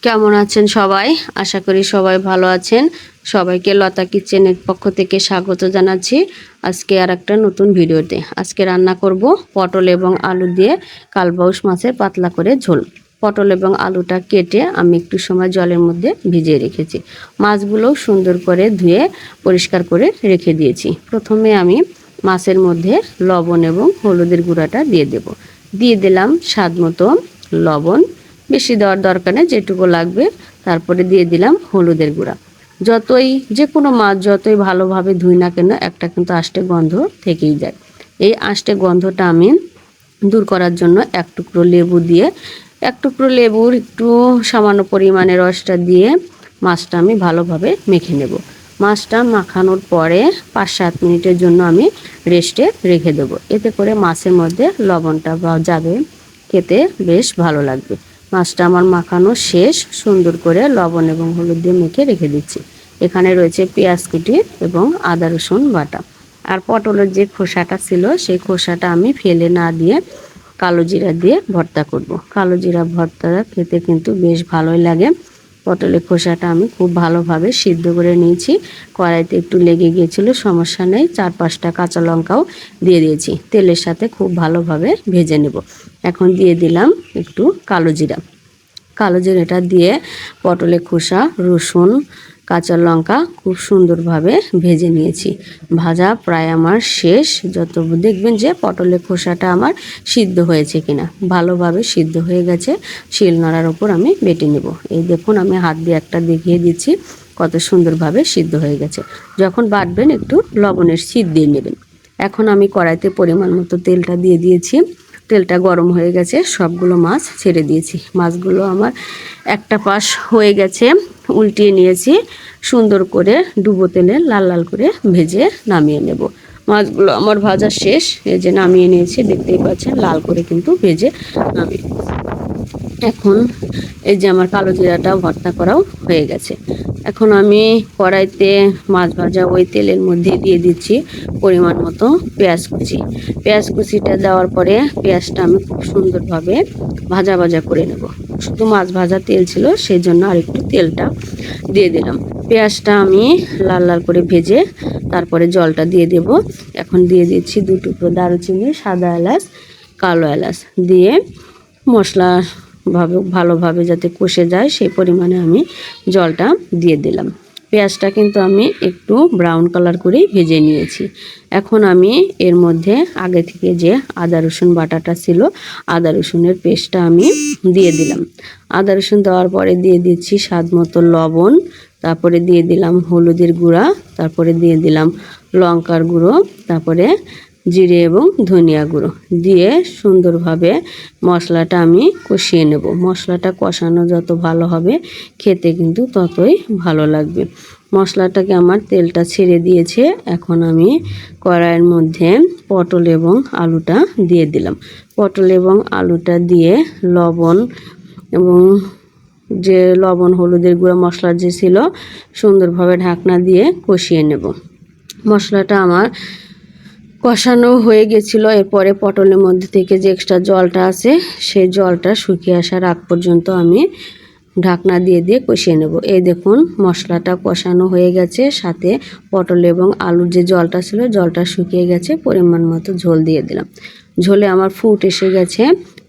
কেমন আছেন সবাই? আশা করি সবাই ভালো আছেন। সবাইকে লতা কিচেনের পক্ষ থেকে স্বাগত জানাচ্ছি আজকে আর একটা নতুন ভিডিওতে। আজকে রান্না করব পটল এবং আলু দিয়ে কালবাউস মাছের পাতলা করে ঝোল। পটল এবং আলুটা কেটে আমি একটু সময় জলের মধ্যে ভিজিয়ে রেখেছি। মাছগুলোও সুন্দর করে ধুয়ে পরিষ্কার করে রেখে দিয়েছি। প্রথমে আমি মাছের মধ্যে লবণ এবং হলুদের গুঁড়াটা দিয়ে দিলাম স্বাদ মতো লবণ। বেশি দেওয়ার দরকার নেই, যেটুকু লাগবে। তারপরে দিয়ে দিলাম হলুদের গুঁড়া। যে কোনো মাছ যতই ভালোভাবে ধুই না কেন, একটা কিন্তু আষ্টে গন্ধ থেকেই যায়। এই আষ্টে গন্ধটা আমি দূর করার জন্য এক টুকরো লেবুর একটু সামান্য পরিমাণে রসটা দিয়ে মাছটা আমি ভালোভাবে মেখে নেব। মাছটা মাখানোর পরে 5-7 মিনিটের জন্য আমি রেস্টে রেখে দেবো। এতে করে মাছের মধ্যে লবণটা যাবে, খেতে বেশ ভালো লাগবে। মাছটা আমার মাখানো শেষ। সুন্দর করে লবণ এবং হলুদ দিয়ে মেখে রেখে দিচ্ছি। এখানে রয়েছে পেঁয়াজ কুচি এবং আদা রসুন বাটা। আর পটলের যে খোসাটা ছিল সেই খোসাটা আমি ফেলে না দিয়ে কালো জিরা দিয়ে ভর্তা করব। কালো জিরা ভর্তাটা খেতে কিন্তু বেশ ভালোই লাগে। পটলের খোসাটা আমি খুব ভালোভাবে সিদ্ধ করে নিয়েছি। কড়াইতে একটু লেগে গিয়েছিল, সমস্যা নেই। 4-5টা কাঁচা লঙ্কাও দিয়ে দিয়েছি। তেলের সাথে খুব ভালোভাবে ভেজে নেব। এখন দিয়ে দিলাম একটু কালো জিরাটা দিয়ে পটলের খোসা, রসুন, কাঁচা লঙ্কা খুব সুন্দরভাবে ভেজে নিয়েছি। ভাজা প্রায় আমার শেষ। দেখবেন যে পটলের খোসাটা আমার সিদ্ধ হয়েছে কিনা। ভালোভাবে সিদ্ধ হয়ে গেছে। শিলনোড়ার ওপর আমি বেটে নেব। এই দেখুন, আমি হাত দিয়ে একটা দেখিয়ে দিচ্ছি কত সুন্দরভাবে সিদ্ধ হয়ে গেছে। যখন বাটবেন একটু লবণের ছিট দিয়ে নেবেন। এখন আমি কড়াইতে পরিমাণ মতো তেলটা দিয়ে দিয়েছি। তেলটা গরম হয়ে গেছে, সবগুলো মাছ ছেড়ে দিয়েছি। মাছগুলো আমার একটা পাশ হয়ে গেছে, উল্টিয়ে নিয়েছি। সুন্দর করে ডুবো তেলে লাল লাল করে ভেজে নামিয়ে নেব। মাছগুলো আমার ভাজা শেষ। এই যে নামিয়ে নিয়েছি, দেখতেই পাচ্ছেন লাল করে কিন্তু ভেজে নামিয়ে। এখন এই যে আমার কালো জিরাটা ভর্তা করাও হয়ে গেছে। এখন আমি কড়াইতে মাছ ভাজা ওই তেলের মধ্যে দিয়ে দিচ্ছি পরিমাণ মতো পেঁয়াজ কুচিটা দেওয়ার পরে পেঁয়াজটা আমি খুব সুন্দরভাবে ভাজা করে নেব। শুধু মাছ ভাজা তেল ছিল, সেই জন্য আর একটু তেলটা দিয়ে দিলাম। পেঁয়াজটা আমি লাল লাল করে ভেজে তারপরে জলটা দিয়ে দেব। এখন দিয়ে দিচ্ছি 2 টুকরো দারুচিনি, সাদা এলাচ, কালো এলাচ দিয়ে মশলা ভালোভাবে যাতে কষে যায় সেই পরিমাণে আমি জলটা দিয়ে দিলাম। পেঁয়াজটা কিন্তু আমি একটু ব্রাউন কালার করেই ভেজে নিয়েছি। এখন আমি এর মধ্যে আগে থেকে যে আদা রসুন বাটাটা ছিল, আদা রসুনের পেস্টটা আমি দিয়ে দিলাম। আদা রসুন দেওয়ার পরে দিয়ে দিচ্ছি স্বাদ মতো লবণ, তারপরে দিয়ে দিলাম হলুদের গুঁড়া, তারপরে দিয়ে দিলাম লঙ্কার গুঁড়ো, তারপরে জিরে এবং ধনিয়া গুঁড়ো দিয়ে সুন্দরভাবে মশলাটা আমি কষিয়ে নেব। মশলাটা কষানো যত ভালো হবে খেতে কিন্তু ততই ভালো লাগবে। মশলাটাকে আমার তেলটা ছেড়ে দিয়েছে। এখন আমি কড়াইয়ের মধ্যে পটল এবং আলুটা দিয়ে দিলাম। পটল এবং আলুটা দিয়ে লবণ এবং হলুদের গুঁড়ো মশলা যে ছিল সুন্দরভাবে ঢাকনা দিয়ে কষিয়ে নেব। মশলাটা আমার কষানো হয়ে গেছিল। এরপরে পটলের মধ্যে থেকে যে এক্সট্রা জলটা আছে সেই জলটা শুকিয়ে আসার আগ পর্যন্ত আমি ঢাকনা দিয়ে কষিয়ে নেব। এই দেখুন, মশলাটা কষানো হয়ে গেছে, সাথে পটল এবং আলুর যে জলটা ছিল জলটা শুকিয়ে গেছে। পরিমাণ মতো ঝোল দিয়ে দিলাম। ঝোলে আমার ফুট এসে গেছে।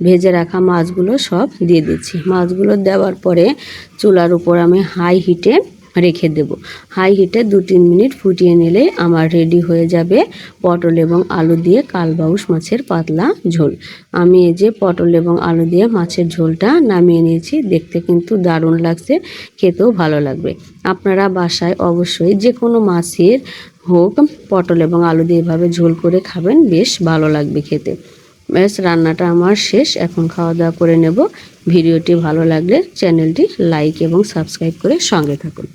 ভেজে রাখা মাছগুলো সব দিয়ে দিচ্ছি। মাছগুলো দেওয়ার পরে চুলার উপর আমি হাই হিটে রেখে দেব। হাই হিটে 2-3 মিনিট ফুটিয়ে নিলে আমার রেডি হয়ে যাবে পটল এবং আলু দিয়ে কালবাউস মাছের পাতলা ঝোল। আমি এই যে পটল এবং আলু দিয়ে মাছের ঝোলটা নামিয়ে নিয়েছি। দেখতে কিন্তু দারুণ লাগছে, খেতেও ভালো লাগবে। আপনারা বাসায় অবশ্যই যে কোনো মাছের হোক পটল এবং আলু দিয়ে এভাবে ঝোল করে খাবেন, বেশ ভালো লাগবে খেতে। ব্যাস, রান্নাটা আমার শেষ। এখন খাওয়া দাওয়া করে নেব। ভিডিওটি ভালো লাগলে চ্যানেলটি লাইক এবং সাবস্ক্রাইব করে সঙ্গে থাকুন।